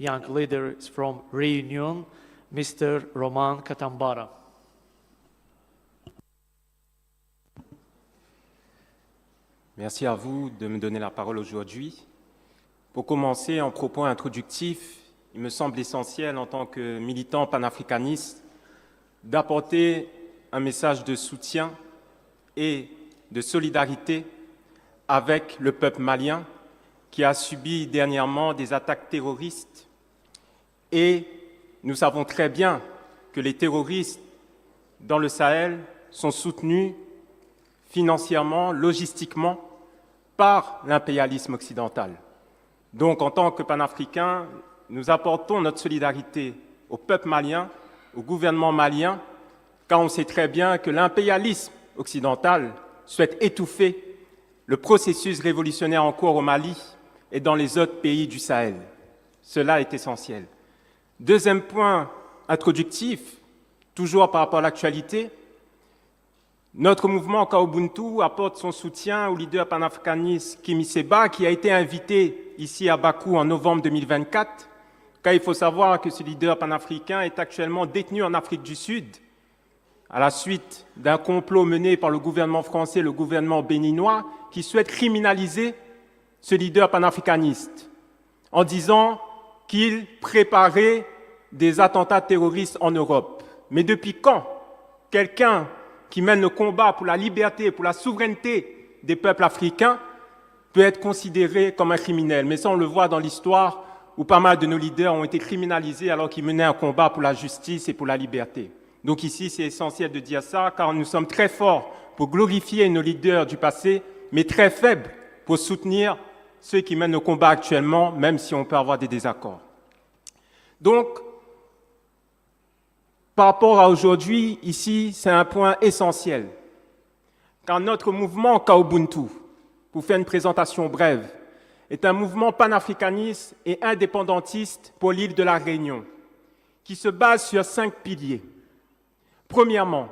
young leader is from Réunion, Mr. Roman Katambara. Merci à vous de me donner la parole aujourd'hui. Pour commencer, en propos introductif, il me semble essentiel en tant que militant panafricaniste d'apporter un message de soutien et de solidarité avec le peuple malien qui a subi dernièrement des attaques terroristes. Et nous savons très bien que les terroristes dans le Sahel sont soutenus financièrement, logistiquement, par l'impérialisme occidental. Donc, en tant que panafricains, nous apportons notre solidarité au peuple malien, au gouvernement malien, car on sait très bien que l'impérialisme occidental souhaite étouffer le processus révolutionnaire en cours au Mali et dans les autres pays du Sahel. Cela est essentiel. Deuxième point introductif, toujours par rapport à l'actualité, notre mouvement Kaobuntu apporte son soutien au leader panafricaniste Kémi Séba, qui a été invité ici à Bakou en novembre 2024, car il faut savoir que ce leader panafricain est actuellement détenu en Afrique du Sud, à la suite d'un complot mené par le gouvernement français et le gouvernement béninois, qui souhaite criminaliser ce leader panafricaniste, en disant qu'il préparait des attentats terroristes en Europe. Mais depuis quand quelqu'un qui mène le combat pour la liberté, pour la souveraineté des peuples africains, peut être considéré comme un criminel? Mais ça, on le voit dans l'histoire où pas mal de nos leaders ont été criminalisés alors qu'ils menaient un combat pour la justice et pour la liberté. Donc ici, c'est essentiel de dire ça, car nous sommes très forts pour glorifier nos leaders du passé, mais très faibles pour soutenir ceux qui mènent le combat actuellement, même si on peut avoir des désaccords. Donc, par rapport à aujourd'hui, ici, c'est un point essentiel. Car notre mouvement Kaobuntu, pour faire une présentation brève, est un mouvement panafricaniste et indépendantiste pour l'île de la Réunion, qui se base sur 5 piliers. Premièrement,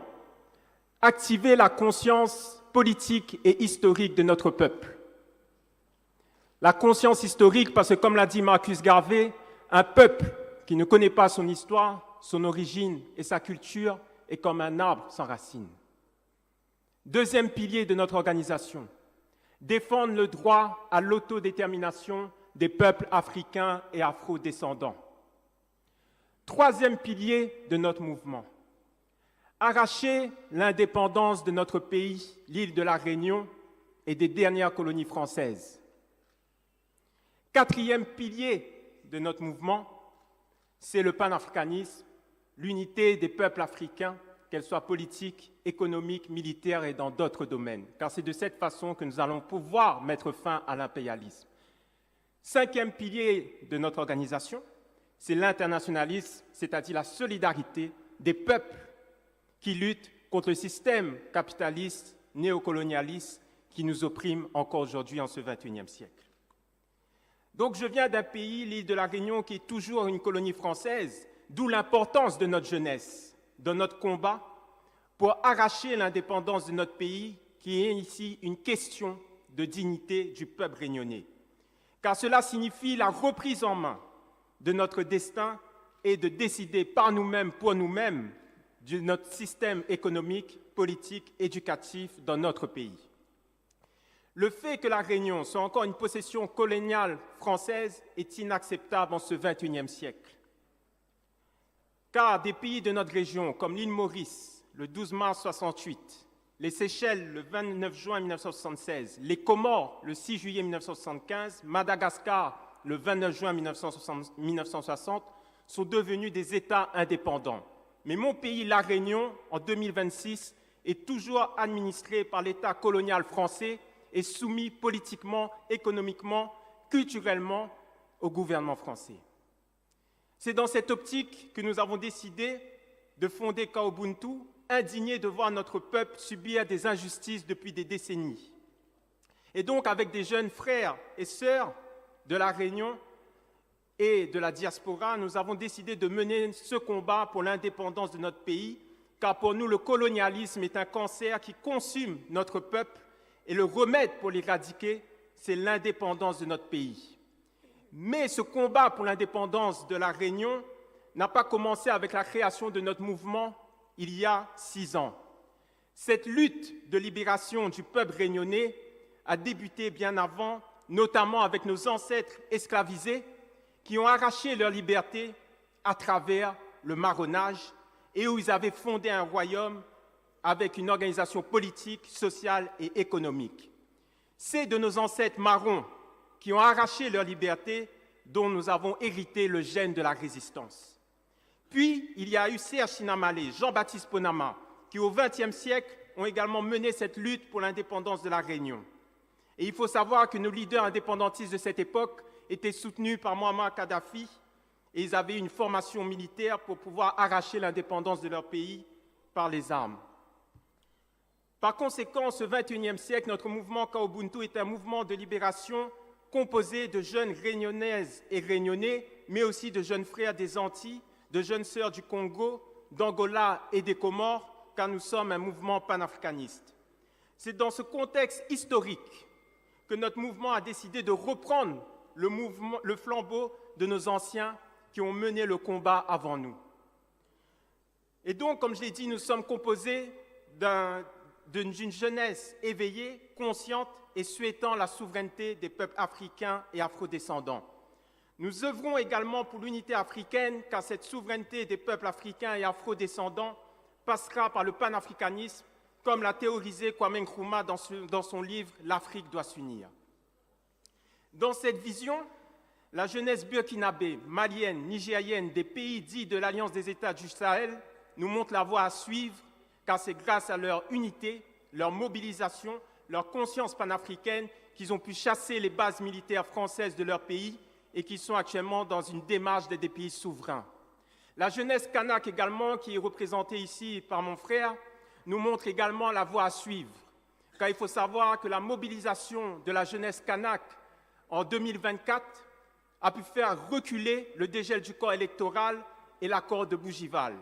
activer la conscience politique et historique de notre peuple. La conscience historique, parce que comme l'a dit Marcus Garvey, un peuple qui ne connaît pas son histoire, son origine et sa culture est comme un arbre sans racines. Deuxième pilier de notre organisation, défendre le droit à l'autodétermination des peuples africains et afro-descendants. Troisième pilier de notre mouvement, arracher l'indépendance de notre pays, l'île de la Réunion, et des dernières colonies françaises. Quatrième pilier de notre mouvement, c'est le panafricanisme, l'unité des peuples africains, qu'elle soit politique, économique, militaire et dans d'autres domaines. Car c'est de cette façon que nous allons pouvoir mettre fin à l'impérialisme. Cinquième pilier de notre organisation, c'est l'internationalisme, c'est-à-dire la solidarité des peuples qui luttent contre le système capitaliste, néocolonialiste qui nous opprime encore aujourd'hui en ce XXIe siècle. Donc je viens d'un pays, l'île de la Réunion, qui est toujours une colonie française, d'où l'importance de notre jeunesse, de notre combat, pour arracher l'indépendance de notre pays, qui est ici une question de dignité du peuple réunionnais. Car cela signifie la reprise en main de notre destin et de décider par nous-mêmes, pour nous-mêmes, de notre système économique, politique, éducatif dans notre pays. Le fait que la Réunion soit encore une possession coloniale française est inacceptable en ce XXIe siècle. Car des pays de notre région, comme l'île Maurice, le 12 mars 1968, les Seychelles, le 29 juin 1976, les Comores, le 6 juillet 1975, Madagascar, le 29 juin 1960, sont devenus des États indépendants. Mais mon pays, la Réunion, en 2026, est toujours administré par l'État colonial français et soumis politiquement, économiquement, culturellement au gouvernement français. C'est dans cette optique que nous avons décidé de fonder Kaobuntu, indignés de voir notre peuple subir des injustices depuis des décennies. Et donc, avec des jeunes frères et sœurs de la Réunion et de la diaspora, nous avons décidé de mener ce combat pour l'indépendance de notre pays, car pour nous, le colonialisme est un cancer qui consume notre peuple et le remède pour l'éradiquer, c'est l'indépendance de notre pays. Mais ce combat pour l'indépendance de la Réunion n'a pas commencé avec la création de notre mouvement il y a 6 ans. Cette lutte de libération du peuple réunionnais a débuté bien avant, notamment avec nos ancêtres esclavisés qui ont arraché leur liberté à travers le marronnage et où ils avaient fondé un royaume avec une organisation politique, sociale et économique. C'est de nos ancêtres marrons qui ont arraché leur liberté dont nous avons hérité le gène de la résistance. Puis, il y a eu Serge Sinamalé, Jean-Baptiste Ponama, qui au XXe siècle ont également mené cette lutte pour l'indépendance de la Réunion. Et il faut savoir que nos leaders indépendantistes de cette époque étaient soutenus par Muammar Kadhafi et ils avaient une formation militaire pour pouvoir arracher l'indépendance de leur pays par les armes. Par conséquent, ce XXIe siècle, notre mouvement Kaobuntu est un mouvement de libération composé de jeunes réunionnaises et réunionnais, mais aussi de jeunes frères des Antilles, de jeunes sœurs du Congo, d'Angola et des Comores, car nous sommes un mouvement panafricaniste. C'est dans ce contexte historique que notre mouvement a décidé de reprendre le flambeau de nos anciens qui ont mené le combat avant nous. Et donc, comme je l'ai dit, nous sommes composés d'une jeunesse éveillée, consciente et souhaitant la souveraineté des peuples africains et afrodescendants. Nous œuvrons également pour l'unité africaine, car cette souveraineté des peuples africains et afrodescendants passera par le panafricanisme, comme l'a théorisé Kwame Nkrumah dans son livre « L'Afrique doit s'unir ». Dans cette vision, la jeunesse burkinabé, malienne, nigérienne des pays dits de l'Alliance des États du Sahel nous montre la voie à suivre, car c'est grâce à leur unité, leur mobilisation, leur conscience panafricaine qu'ils ont pu chasser les bases militaires françaises de leur pays et qui sont actuellement dans une démarche des pays souverains. La jeunesse kanak également, qui est représentée ici par mon frère, nous montre également la voie à suivre, car il faut savoir que la mobilisation de la jeunesse kanak en 2024 a pu faire reculer le dégel du corps électoral et l'accord de Bougival.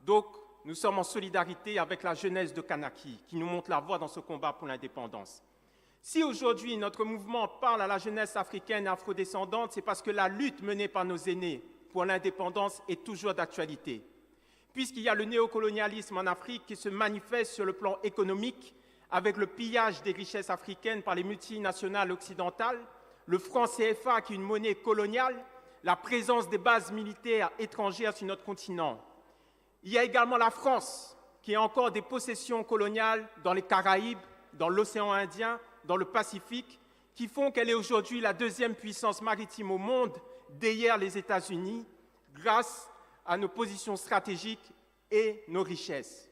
Donc, nous sommes en solidarité avec la jeunesse de Kanaki, qui nous montre la voie dans ce combat pour l'indépendance. Si aujourd'hui notre mouvement parle à la jeunesse africaine et afrodescendante, c'est parce que la lutte menée par nos aînés pour l'indépendance est toujours d'actualité. Puisqu'il y a le néocolonialisme en Afrique qui se manifeste sur le plan économique avec le pillage des richesses africaines par les multinationales occidentales, le franc CFA qui est une monnaie coloniale, la présence des bases militaires étrangères sur notre continent. Il y a également la France qui a encore des possessions coloniales dans les Caraïbes, dans l'océan Indien, dans le Pacifique, qui font qu'elle est aujourd'hui la deuxième puissance maritime au monde, derrière les États-Unis, grâce à nos positions stratégiques et nos richesses.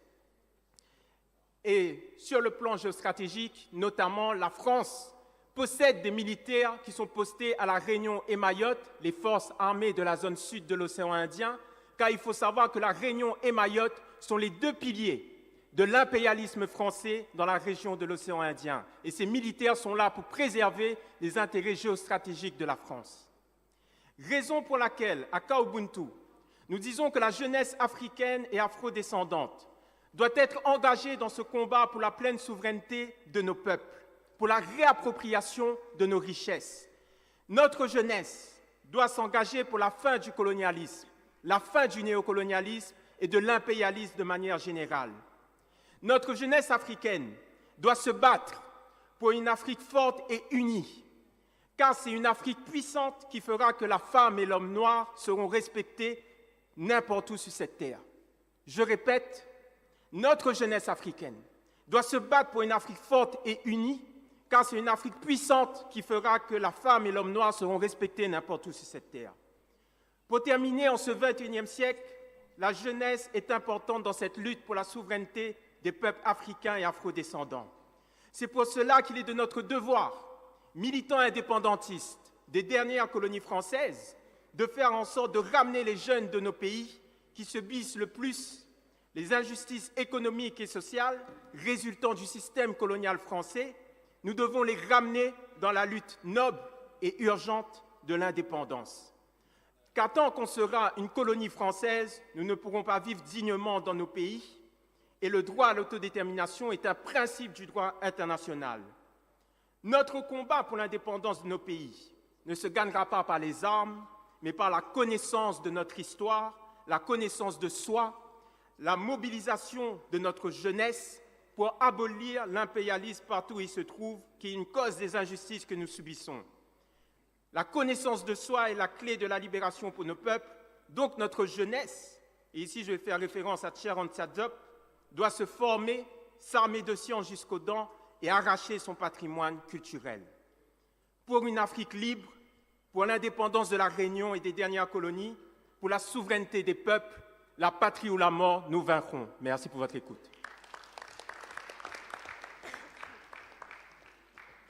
Et sur le plan géostratégique, notamment, la France possède des militaires qui sont postés à La Réunion et Mayotte, les forces armées de la zone sud de l'océan Indien, car il faut savoir que La Réunion et Mayotte sont les deux piliers de l'impérialisme français dans la région de l'océan Indien. Et ces militaires sont là pour préserver les intérêts géostratégiques de la France. Raison pour laquelle, à Kaobuntu, nous disons que la jeunesse africaine et afrodescendante doit être engagée dans ce combat pour la pleine souveraineté de nos peuples, pour la réappropriation de nos richesses. Notre jeunesse doit s'engager pour la fin du colonialisme, la fin du néocolonialisme et de l'impérialisme de manière générale. Notre jeunesse africaine doit se battre pour une Afrique forte et unie, car c'est une Afrique puissante qui fera que la femme et l'homme noir seront respectés n'importe où sur cette terre. Je répète, notre jeunesse africaine doit se battre pour une Afrique forte et unie, car c'est une Afrique puissante qui fera que la femme et l'homme noir seront respectés n'importe où sur cette terre. Pour terminer, en ce XXIe siècle, la jeunesse est importante dans cette lutte pour la souveraineté des peuples africains et afrodescendants. C'est pour cela qu'il est de notre devoir, militants indépendantistes des dernières colonies françaises, de faire en sorte de ramener les jeunes de nos pays qui subissent le plus les injustices économiques et sociales résultant du système colonial français. Nous devons les ramener dans la lutte noble et urgente de l'indépendance. Car tant qu'on sera une colonie française, nous ne pourrons pas vivre dignement dans nos pays, et le droit à l'autodétermination est un principe du droit international. Notre combat pour l'indépendance de nos pays ne se gagnera pas par les armes, mais par la connaissance de notre histoire, la connaissance de soi, la mobilisation de notre jeunesse pour abolir l'impérialisme partout où il se trouve, qui est une cause des injustices que nous subissons. La connaissance de soi est la clé de la libération pour nos peuples, donc notre jeunesse, et ici je vais faire référence à Tcheron Tchadjop, doit se former, s'armer de science jusqu'aux dents et arracher son patrimoine culturel. Pour une Afrique libre, pour l'indépendance de la Réunion et des dernières colonies, pour la souveraineté des peuples, la patrie ou la mort, nous vaincrons. Merci pour votre écoute.